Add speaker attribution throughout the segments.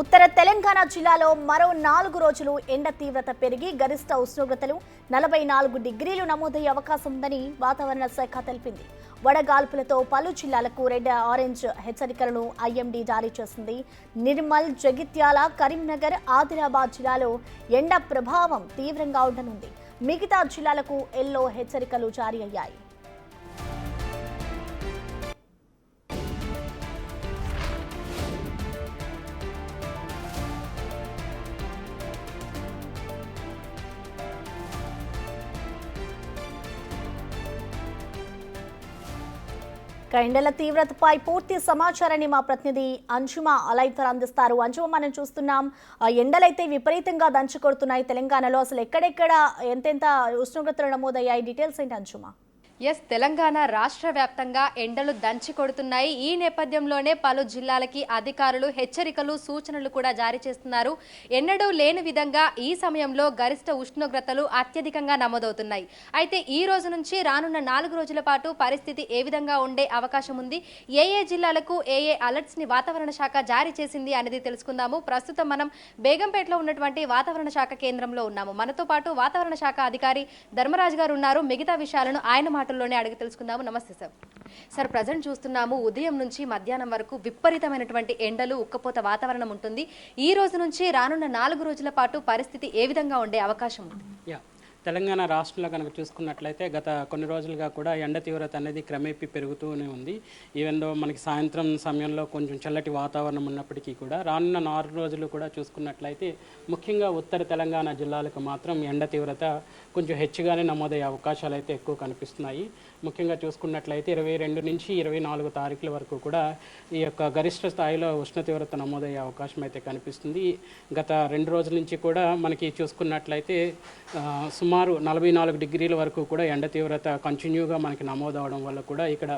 Speaker 1: ఉత్తర తెలంగాణ జిల్లాలో మరో 4 రోజులు ఎండ తీవ్రత పెరిగి గరిష్ట ఉష్ణోగ్రతలు 44 డిగ్రీలు నమోదయ్యే అవకాశం ఉందని వాతావరణ శాఖ తెలిపింది. వడగాల్పులతో పలు జిల్లాలకు రెడ్ ఆరెంజ్ హెచ్చరికలను ఐఎండీ జారీ చేసింది. నిర్మల్, జగిత్యాల, కరీంనగర్, ఆదిలాబాద్ జిల్లాలో ఎండ ప్రభావం తీవ్రంగా ఉండనుంది. మిగతా జిల్లాలకు ఎల్లో హెచ్చరికలు జారీ అయ్యాయి. ఎండల తీవ్రతపై పూర్తి సమాచారాన్ని మా ప్రతినిధి అంజుమ లైవ్ అందిస్తారు. అంజుమ, మనం చూస్తున్నాం ఎండలైతే విపరీతంగా దంచి కొడుతున్నాయి తెలంగాణలో. అసలు ఎక్కడెక్కడ ఎంతెంత ఉష్ణోగ్రతలు నమోదయ్యాయి? డీటెయిల్స్ ఏంటి అంజుమ?
Speaker 2: తెలంగాణ రాష్ట్ర వ్యాప్తంగా ఎండలు దంచి కొడుతున్నాయి. ఈ నేపథ్యంలోనే పలు జిల్లాలకి అధికారులు హెచ్చరికలు, సూచనలు కూడా జారీ చేస్తున్నారు. ఎన్నడూ లేని విధంగా ఈ సమయంలో గరిష్ట ఉష్ణోగ్రతలు అత్యధికంగా నమోదవుతున్నాయి. అయితే ఈ రోజు నుంచి రానున్న 4 రోజుల పాటు పరిస్థితి ఏ విధంగా ఉండే అవకాశం ఉంది, ఏ జిల్లాలకు ఏ అలర్ట్స్ ని వాతావరణ శాఖ జారీ చేసింది అనేది తెలుసుకుందాము. ప్రస్తుతం మనం బేగంపేటలో ఉన్నటువంటి వాతావరణ శాఖ కేంద్రంలో ఉన్నాము. మనతో పాటు వాతావరణ శాఖ అధికారి ధర్మరాజు గారు ఉన్నారు. మిగతా విషయాలను ఆయన లోనే అడిగి తెలుసుకుందాము. నమస్తే సార్. సార్, ప్రజెంట్ చూస్తున్నాము ఉదయం నుంచి మధ్యాహ్నం వరకు విపరీతమైనటువంటి ఎండలు, ఉక్కపోత వాతావరణం ఉంటుంది. ఈ రోజు నుంచి రానున్న 4 రోజుల పాటు పరిస్థితి ఏ విధంగా ఉండే అవకాశం ఉంది?
Speaker 3: తెలంగాణ రాష్ట్రంలో కనుక చూసుకున్నట్లయితే గత కొన్ని రోజులుగా కూడా ఎండ తీవ్రత అనేది క్రమేపీ పెరుగుతూనే ఉంది. ఈవెన్ దో మనకి సాయంత్రం సమయంలో కొంచెం చల్లటి వాతావరణం ఉన్నప్పటికీ కూడా రానున్న 4 రోజులు కూడా చూసుకున్నట్లయితే ముఖ్యంగా ఉత్తర తెలంగాణ జిల్లాలకు మాత్రం ఎండ తీవ్రత కొంచెం హెచ్చుగానే నమోదయ్యే అవకాశాలు అయితే ఎక్కువ కనిపిస్తున్నాయి. ముఖ్యంగా చూసుకున్నట్లయితే 22 నుంచి 24 తారీఖుల వరకు కూడా ఈ యొక్క గరిష్ట స్థాయిలో ఉష్ణ తీవ్రత నమోదయ్యే అవకాశం అయితే కనిపిస్తుంది. గత 2 రోజుల నుంచి కూడా మనకి చూసుకున్నట్లయితే సుమారు 44 డిగ్రీల వరకు కూడా ఎండ తీవ్రత కంటిన్యూగా మనకి నమోదవడం వల్ల కూడా ఇక్కడ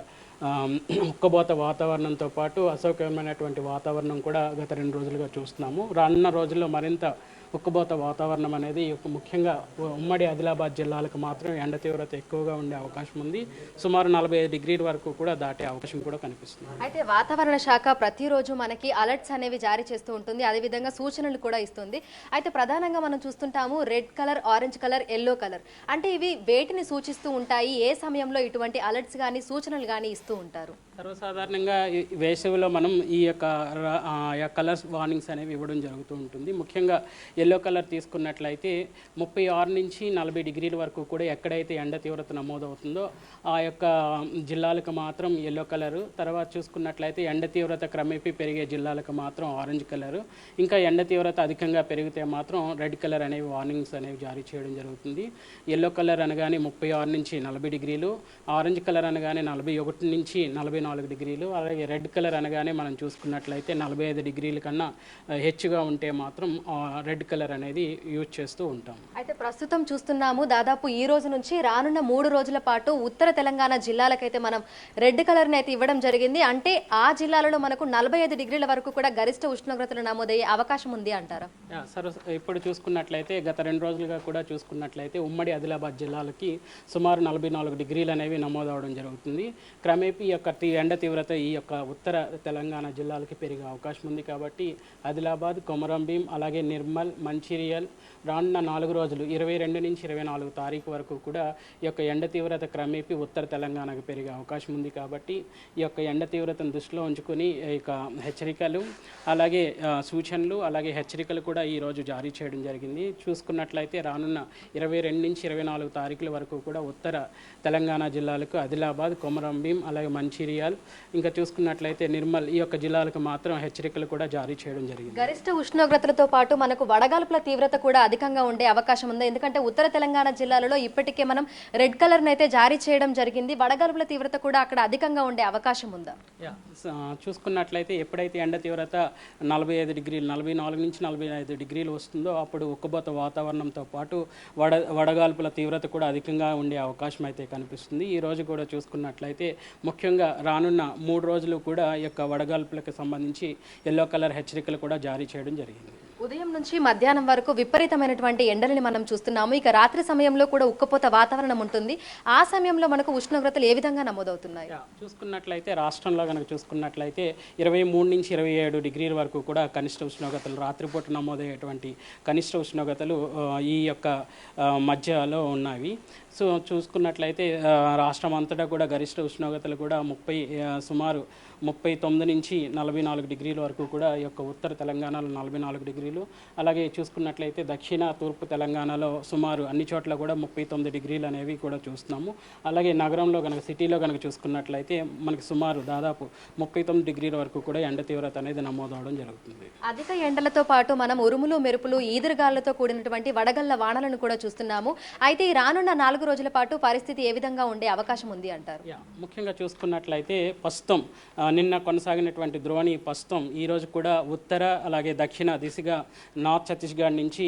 Speaker 3: ఉక్కబోత వాతావరణంతో పాటు అసౌకర్యమైనటువంటి వాతావరణం కూడా గత 2 రోజులుగా చూస్తున్నాము. రానున్న రోజుల్లో మరింత ఉక్కబోత వాతావరణం అనేది ముఖ్యంగా ఉమ్మడి ఆదిలాబాద్ జిల్లాలకు మాత్రం ఎండ తీవ్రత ఎక్కువగా ఉండే అవకాశం ఉంది. సుమారు 45 డిగ్రీల వరకు కూడా దాటే అవకాశం కూడా కనిపిస్తుంది.
Speaker 2: అయితే వాతావరణ శాఖ ప్రతిరోజు మనకి అలర్ట్స్ అనేవి జారీ చేస్తూ ఉంటుంది, అదేవిధంగా సూచనలు కూడా ఇస్తుంది. అయితే ప్రధానంగా మనం చూస్తుంటాము red colour, orange colour, yellow colour. అంటే ఇవి వేటిని సూచిస్తూ ఉంటాయి? ఏ సమయంలో ఇటువంటి అలర్ట్స్ కానీ సూచనలు కానీ ఇస్తూ ఉంటారు?
Speaker 3: సర్వసాధారణంగా వేసవిలో మనం ఈ యొక్క కలర్స్ వార్నింగ్స్ అనేవి ఇవ్వడం జరుగుతూ ఉంటుంది. ముఖ్యంగా ఎల్లో కలర్ తీసుకున్నట్లయితే 36 నుంచి 40 డిగ్రీల వరకు కూడా ఎక్కడైతే ఎండ తీవ్రత నమోదవుతుందో ఆ యొక్క జిల్లాలకు మాత్రం ఎల్లో కలరు. తర్వాత చూసుకున్నట్లయితే ఎండ తీవ్రత క్రమేపీ పెరిగే జిల్లాలకు మాత్రం ఆరెంజ్ కలరు. ఇంకా ఎండ తీవ్రత అధికంగా పెరిగితే మాత్రం రెడ్ కలర్ అనేవి వార్నింగ్స్ అనేవి జారీ చేయడం జరుగుతుంది. ఎల్లో కలర్ అనగానే 36 నుంచి 40 డిగ్రీలు, ఆరెంజ్ కలర్ అనగానే 41 నుంచి 44 డిగ్రీలు, అలాగే రెడ్ కలర్ అనగానే మనం చూసుకున్నట్లయితే 45 డిగ్రీల కన్నా హెచ్చుగా ఉంటే మాత్రం రెడ్ కలర్ అనేది యూజ్ చేస్తూ ఉంటాం.
Speaker 2: అయితే ప్రస్తుతం చూస్తున్నాము దాదాపు ఈ రోజు నుంచి రానున్న 3 రోజుల పాటు ఉత్తర తెలంగాణ జిల్లాలకైతే మనం రెడ్ కలర్ని అయితే ఇవ్వడం జరిగింది. అంటే ఆ జిల్లాలలో మనకు 45 డిగ్రీల వరకు కూడా గరిష్ట ఉష్ణోగ్రతలు నమోదయ్యే అవకాశం ఉంది అంటారా?
Speaker 3: సరే, ఇప్పుడు చూసుకున్నట్లయితే గత 2 రోజులుగా కూడా చూసుకున్నట్లయితే ఉమ్మడి ఆదిలాబాద్ జిల్లాలకి సుమారు 44 డిగ్రీలు అనేవి నమోదవడం జరుగుతుంది. క్రమేపీ ఈ యొక్క ఎండ తీవ్రత ఈ యొక్క ఉత్తర తెలంగాణ జిల్లాలకి పెరిగే అవకాశం ఉంది. కాబట్టి ఆదిలాబాద్, కొమరంభీం, అలాగే నిర్మల్, మంచిర్యాల్ రానున్న 4 రోజులు 22 నుంచి 24 తారీఖు వరకు కూడా ఈ యొక్క ఎండ తీవ్రత క్రమేపీ ఉత్తర తెలంగాణకు పెరిగే అవకాశం ఉంది. కాబట్టి ఈ యొక్క ఎండ తీవ్రతను దృష్టిలో ఉంచుకొని ఇక హెచ్చరికలు, అలాగే సూచనలు, అలాగే హెచ్చరికలు కూడా ఈరోజు జారీ చేయడం జరిగింది. చూసుకున్నట్లయితే రానున్న 22 నుంచి 24 తారీఖుల వరకు కూడా ఉత్తర తెలంగాణ జిల్లాలకు ఆదిలాబాద్, కొమరంభీం, అలాగే మంచిర్యాల్, ఇంకా చూసుకున్నట్లయితే నిర్మల్ ఈ యొక్క జిల్లాలకు మాత్రం హెచ్చరికలు కూడా జారీ చేయడం జరిగింది.
Speaker 2: గరిష్ట ఉష్ణోగ్రతలతో పాటు మనకు వడగాల్పుల తీవ్రత కూడా అధికంగా ఉండే అవకాశం ఉంది. ఎందుకంటే ఉత్తర తెలంగాణ జిల్లాలలో ఇప్పటికే మనం రెడ్ కలర్ అయితే జారీ చేయడం జరిగింది. వడగాల్పుల తీవ్రత కూడా అక్కడ అధికంగా ఉండే అవకాశం ఉందా?
Speaker 3: చూసుకున్నట్లయితే ఎప్పుడైతే ఎండ తీవ్రత 45 డిగ్రీలు 44 నుంచి 45 డిగ్రీలు వస్తుందో అప్పుడు ఉక్కబోత వాతావరణంతో పాటు వడగాల్పుల తీవ్రత కూడా అధికంగా ఉండే అవకాశం అయితే కనిపిస్తుంది. ఈ రోజు కూడా చూసుకున్నట్లయితే ముఖ్యంగా రానున్న 3 రోజులు కూడా ఈ యొక్క వడగాల్పులకు సంబంధించి ఎల్లో కలర్ హెచ్చరికలు కూడా జారీ చేయడం జరిగింది.
Speaker 2: ఉదయం నుంచి మధ్యాహ్నం వరకు విపరీతమైనటువంటి ఎండలని మనం చూస్తున్నాము. ఇక రాత్రి సమయంలో కూడా ఉక్కపోత వాతావరణం ఉంటుంది. ఆ సమయంలో మనకు ఉష్ణోగ్రతలు ఏ విధంగా నమోదవుతున్నాయి?
Speaker 3: చూసుకున్నట్లయితే రాష్ట్రంలో కనుక చూసుకున్నట్లయితే 23 నుంచి 27 డిగ్రీల వరకు కూడా కనిష్ట ఉష్ణోగ్రతలు రాత్రిపూట నమోదయ్యేటువంటి కనిష్ట ఉష్ణోగ్రతలు ఈ యొక్క మధ్యలో ఉన్నవి. సో చూసుకున్నట్లయితే రాష్ట్రం అంతటా కూడా గరిష్ట ఉష్ణోగ్రతలు కూడా సుమారు 39 నుంచి 44 డిగ్రీల వరకు కూడా ఈ యొక్క ఉత్తర తెలంగాణలో 44 డిగ్రీలు, అలాగే చూసుకున్నట్లయితే దక్షిణ తూర్పు తెలంగాణలో సుమారు అన్ని చోట్ల కూడా 39 డిగ్రీలు అనేవి కూడా చూస్తున్నాము. అలాగే నగరంలో కనుక సిటీలో కనుక చూసుకున్నట్లయితే మనకి సుమారు దాదాపు 39 డిగ్రీల వరకు కూడా ఎండ తీవ్రత అనేది నమోదవడం జరుగుతుంది.
Speaker 2: అధిక ఎండలతో పాటు మనం ఉరుములు మెరుపులు ఈదురుగాళ్లతో కూడినటువంటి వడగళ్ల వానలను కూడా చూస్తున్నాము. అయితే ఈ రానున్న 4 రోజుల పాటు పరిస్థితి ఏ విధంగా ఉండే అవకాశం ఉంది అంటారు?
Speaker 3: ముఖ్యంగా చూసుకున్నట్లయితే ప్రస్తుతం నిన్న కొనసాగినటువంటి ద్రోణి ప్రస్తుతం ఈరోజు కూడా ఉత్తర అలాగే దక్షిణ దిశగా నార్త్ ఛత్తీస్గఢ్ నుంచి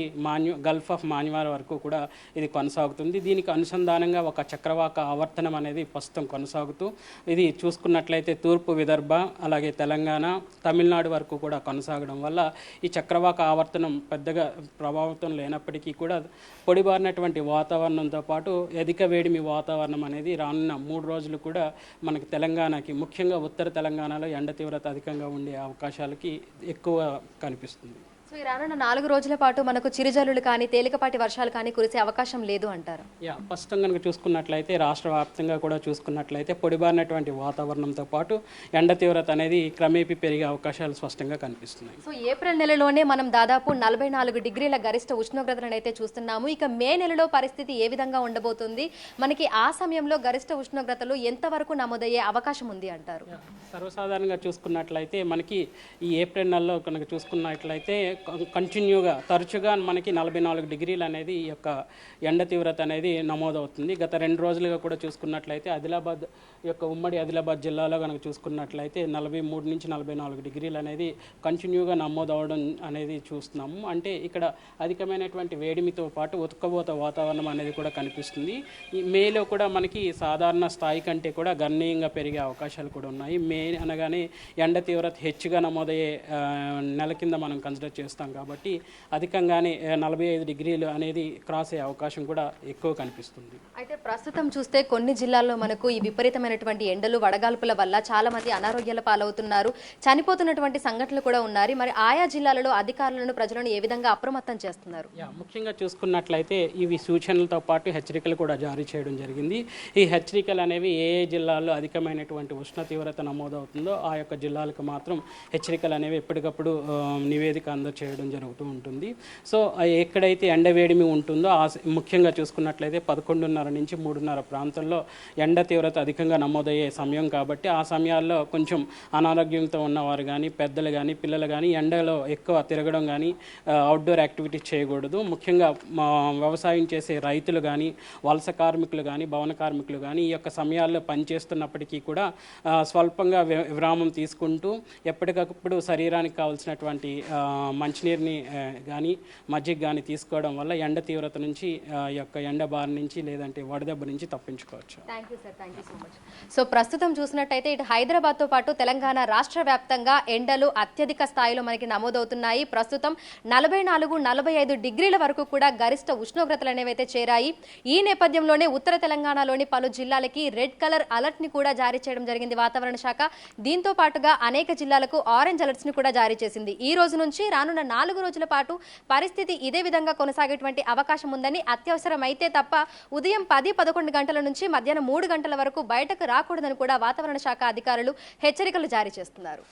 Speaker 3: గల్ఫ్ ఆఫ్ మాన్యవార్ వరకు కూడా ఇది కొనసాగుతుంది. దీనికి అనుసంధానంగా ఒక చక్రవాక ఆవర్తనం అనేది ప్రస్తుతం కొనసాగుతూ ఇది చూసుకున్నట్లయితే తూర్పు విదర్భ అలాగే తెలంగాణ తమిళనాడు వరకు కూడా కొనసాగడం వల్ల ఈ చక్రవాక ఆవర్తనం పెద్దగా ప్రభావితం లేనప్పటికీ కూడా పొడిబారినటువంటి వాతావరణంతో పాటు అధిక వేడిమి వాతావరణం అనేది రానున్న 3 రోజులు కూడా మనకి తెలంగాణకి ముఖ్యంగా ఉత్తర తెలంగాణలో ఎండ తీవ్రత అధికంగా ఉండే అవకాశాలకి ఎక్కువ కనిపిస్తుంది.
Speaker 2: సో ఈ రానున్న 4 రోజుల పాటు మనకు చిరుజల్లులు కానీ తేలికపాటి వర్షాలు కానీ కురిసే అవకాశం లేదు అంటారు?
Speaker 3: ప్రస్తుతం కనుక చూసుకున్నట్లయితే రాష్ట్ర వ్యాప్తంగా కూడా చూసుకున్నట్లయితే పొడిబారినటువంటి వాతావరణంతో పాటు ఎండ తీవ్రత అనేది క్రమేపీ పెరిగే అవకాశాలు స్పష్టంగా కనిపిస్తున్నాయి.
Speaker 2: సో ఏప్రిల్ నెలలోనే మనం దాదాపు 44 డిగ్రీల గరిష్ట ఉష్ణోగ్రతలను అయితే చూస్తున్నాము. ఇక మే నెలలో పరిస్థితి ఏ విధంగా ఉండబోతుంది? మనకి ఆ సమయంలో గరిష్ట ఉష్ణోగ్రతలు ఎంతవరకు నమోదయ్యే అవకాశం ఉంది అంటారు?
Speaker 3: సర్వసాధారణంగా చూసుకున్నట్లయితే మనకి ఈ ఏప్రిల్ నెలలో కనుక చూసుకున్నట్లయితే కంటిన్యూగా తరచుగా మనకి 44 డిగ్రీలు అనేది ఈ యొక్క ఎండ తీవ్రత అనేది నమోదవుతుంది. గత 2 రోజులుగా కూడా చూసుకున్నట్లయితే ఆదిలాబాద్ యొక్క ఉమ్మడి ఆదిలాబాద్ జిల్లాలో కనుక చూసుకున్నట్లయితే 43 నుంచి 44 డిగ్రీలు అనేది కంటిన్యూగా నమోదవడం అనేది చూస్తున్నాము. అంటే ఇక్కడ అధికమైనటువంటి వేడిమితో పాటు ఉతకబోత వాతావరణం అనేది కూడా కనిపిస్తుంది. ఈ మేలో కూడా మనకి సాధారణ స్థాయి కంటే కూడా గణనీయంగా పెరిగే అవకాశాలు కూడా ఉన్నాయి. మే అనగానే ఎండ తీవ్రత హెచ్చుగా నమోదయ్యే నెల కింద మనం కన్సిడర్ చేస్తాం కాబట్టి అధికంగానే 45 డిగ్రీలు అనేది క్రాస్ అయ్యే అవకాశం కూడా ఎక్కువ కనిపిస్తుంది.
Speaker 2: అయితే ప్రస్తుతం చూస్తే కొన్ని జిల్లాల్లో మనకు ఈ విపరీతమైనటువంటి ఎండలు వడగాల్పుల వల్ల చాలా మంది అనారోగ్యాల పాలవుతున్నారు, చనిపోతున్నటువంటి సంఘటనలు కూడా ఉన్నాయి. మరి ఆయా జిల్లాలలో అధికారులను ప్రజలను ఏ విధంగా అప్రమత్తం చేస్తున్నారు?
Speaker 3: ముఖ్యంగా చూసుకున్నట్లయితే ఇవి సూచనలతో పాటు హెచ్చరికలు కూడా జారీ చేయడం జరిగింది. ఈ హెచ్చరికలు అనేవి ఏ జిల్లాల్లో అధికమైనటువంటి ఉష్ణ తీవ్రత నమోదవుతుందో ఆ యొక్క జిల్లాలకు మాత్రం హెచ్చరికలు అనేవి ఎప్పటికప్పుడు నివేదిక అందజేయడం జరుగుతూ ఉంటుంది. సో ఎక్కడైతే ఎండ వేడిమి ఉంటుందో ముఖ్యంగా చూసుకున్నట్లయితే 11:30 నుంచి 3:30 ప్రాంతంలో ఎండ తీవ్రత అధికంగా నమోదయ్యే సమయం కాబట్టి ఆ సమయాల్లో కొంచెం అనారోగ్యంతో ఉన్నవారు కానీ పెద్దలు కానీ పిల్లలు కానీ ఎండలో ఎక్కువ తిరగడం కానీ అవుట్డోర్ యాక్టివిటీస్ చేయకూడదు. ముఖ్యంగా వ్యవసాయం చేసే రైతులు కానీ వలస కార్మికులు కానీ భవన కార్మికులు కానీ ఈ యొక్క సమయాల్లో పనిచేస్తున్నప్పటికీ కూడా స్వల్పంగా విరామం తీసుకుంటూ ఎప్పటికప్పుడు శరీరానికి కావాల్సినటువంటి మంచినీరుని కానీ మజ్జిగ కానీ తీసుకోవడం వల్ల ఎండ తీవ్రత నుంచి ఈ యొక్క ఎండ బారి నుంచి లేదంటే వడదెబ్బ నుంచి తప్పించుకోవచ్చు.
Speaker 2: Thank you sir, thank you so much. So ప్రస్తుతం చూసినట్టయితే ఇటు హైదరాబాద్తో పాటు తెలంగాణ రాష్ట్ర వ్యాప్తంగా ఎండలు అత్యధిక స్థాయిలో మనకి నమోదవుతున్నాయి. ప్రస్తుతం 44-45 డిగ్రీల వరకు కూడా గరిష్ట ఉష్ణోగ్రతలు అనేవి అయితే చేరాయి. ఈ నేపథ్యంలోనే ఉత్తర తెలంగాణలోని పలు జిల్లాలకి రెడ్ కలర్ అలర్ట్ ని కూడా జారీ చేయడం జరిగింది వాతావరణ శాఖ. దీంతో పాటుగా అనేక జిల్లాలకు ఆరెంజ్ అలర్ట్స్ ని కూడా జారీ చేసింది. ఈ రోజు నుంచి రానున్న 4 రోజుల పాటు పరిస్థితి ఇదే విధంగా కొనసాగేటువంటి అవకాశం ఉందని, అత్యవసరం అయితే తప్ప ఉదయం 10-11 గంటల నుంచి మధ్యాహ్నం 3 గంటల వరకు బయటకు రాకూడదని కూడా వాతావరణ శాఖ అధికారులు హెచ్చరికలు జారీ చేస్తున్నారు.